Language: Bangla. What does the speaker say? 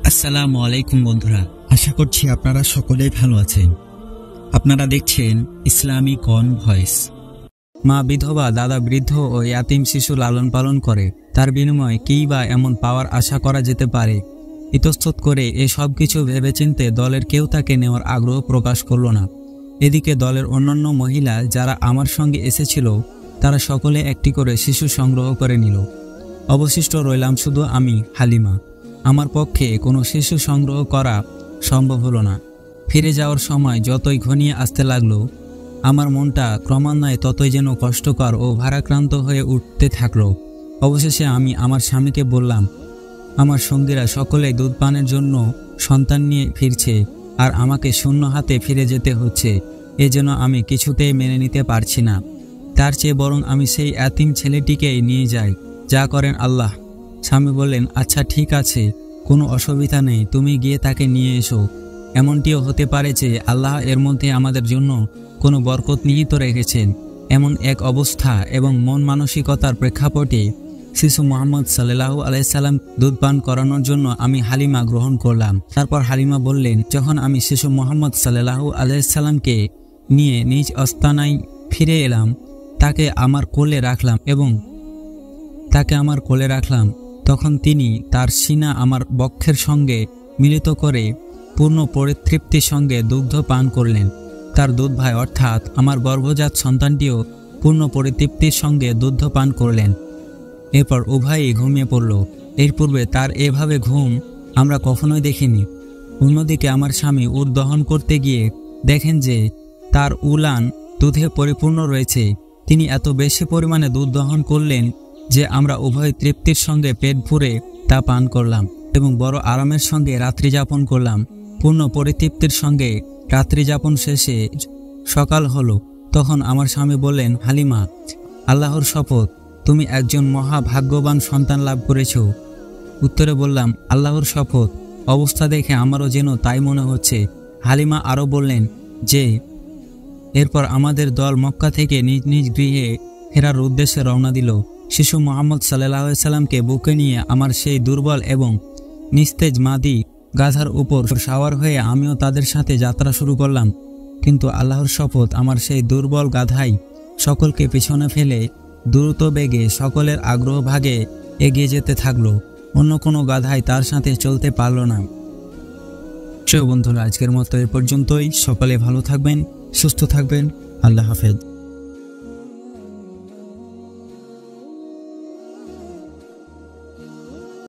আসসালামু আলাইকুম বন্ধুরা, আশা করছি আপনারা সকলেই ভালো আছেন। আপনারা দেখছেন ইসলামী কন ভয়েস। মা বিধবা, দাদা বৃদ্ধ ও ইয়াতিম শিশু লালন পালন করে, তার বিনিময়ে কী বা এমন পাওয়ার আশা করা যেতে পারে? ইতস্তত করে এ সব কিছু ভেবেচিন্তে দলের কেউ তাকে নেওয়ার আগ্রহ প্রকাশ করল না। এদিকে দলের অন্যান্য মহিলা যারা আমার সঙ্গে এসেছিল, তারা সকলে একটি করে শিশু সংগ্রহ করে নিল। অবশিষ্ট রইলাম শুধু আমি, হালিমা। আমার পক্ষে কোনো শিশু সংগ্রহ করা সম্ভব হলো না। ফিরে যাওয়ার সময় যতই ঘনিয়ে আসতে লাগলো, আমার মনটা ক্রমান্বয়ে ততই যেন কষ্টকর ও ভারাক্রান্ত হয়ে উঠতে থাকলো। অবশেষে আমি আমার স্বামীকে বললাম, আমার সঙ্গীরা সকলেই দুধ পানের জন্য সন্তান নিয়ে ফিরছে, আর আমাকে শূন্য হাতে ফিরে যেতে হচ্ছে। এজন্য আমি কিছুতেই মেনে নিতে পারছি না। তার চেয়ে বরং আমি সেই এতিম ছেলেটিকেই নিয়ে যাই, যা করেন আল্লাহ। স্বামী বললেন, আচ্ছা ঠিক আছে, কোনো অসুবিধা নেই, তুমি গিয়ে তাকে নিয়ে এসো। এমনটিও হতে পারে যে আল্লাহ এর মধ্যে আমাদের জন্য কোনো বরকত নিহিত রেখেছেন। এমন এক অবস্থা এবং মন মানসিকতার প্রেক্ষাপটে শিশু মোহাম্মদ সাল্লাল্লাহু আলাইহি সাল্লাম দুধ পান করানোর জন্য আমি হালিমা গ্রহণ করলাম। তারপর হালিমা বললেন, যখন আমি শিশু মোহাম্মদ সাল্লাল্লাহু আলাইহি সাল্লামকে নিয়ে নিজ আস্তানায় ফিরে এলাম, তাকে আমার কোলে রাখলাম, তখন তিনি তার সিনা আমার বক্ষের সঙ্গে মিলিত করে পূর্ণ পরিতৃপ্তির সঙ্গে দুগ্ধ পান করলেন। তার দুধ ভাই অর্থাৎ আমার গর্ভজাত সন্তানটিও পূর্ণ পরিতৃপ্তির সঙ্গে দুগ্ধ পান করলেন। এরপর উভয়ই ঘুমিয়ে পড়ল। এর পূর্বে তার এভাবে ঘুম আমরা কখনোই দেখিনি। অন্যদিকে আমার স্বামী উট দহন করতে গিয়ে দেখেন যে তার উলান দুধে পরিপূর্ণ রয়েছে। তিনি এত বেশি পরিমাণে দুধ দহন করলেন যে আমরা উভয় তৃপ্তির সঙ্গে পেট ভরে তা পান করলাম এবং বড় আরামের সঙ্গে রাত্রি যাপন করলাম। পূর্ণ পরিতৃপ্তির সঙ্গে রাত্রি যাপন শেষে সকাল হলো। তখন আমার স্বামী বললেন, হালিমা, আল্লাহর শপথ, তুমি একজন মহা ভাগ্যবান সন্তান লাভ করেছ। উত্তরে বললাম, আল্লাহর শপথ, অবস্থা দেখে আমারও যেন তাই মনে হচ্ছে। হালিমা আরও বললেন যে এরপর আমাদের দল মক্কা থেকে নিজ নিজ গৃহে ফেরার উদ্দেশ্যে রওনা দিল। শিশু মোহাম্মদ সাল্লাল্লাহু আলাইহি সাল্লামকে বুকে নিয়ে আমার সেই দুর্বল এবং নিস্তেজ মাদি গাধার উপর সাওয়ার হয়ে আমিও তাদের সাথে যাত্রা শুরু করলাম। কিন্তু আল্লাহর শপথ, আমার সেই দুর্বল গাধাই সকলকে পিছনে ফেলে দ্রুত বেগে সকলের আগ্রহ ভাগে এগিয়ে যেতে থাকলো। অন্য কোনো গাধাই তার সাথে চলতে পারল না। বন্ধুরা, আজকের মতো এ পর্যন্তই। সকলে ভালো থাকবেন, সুস্থ থাকবেন। আল্লাহ হাফেজ।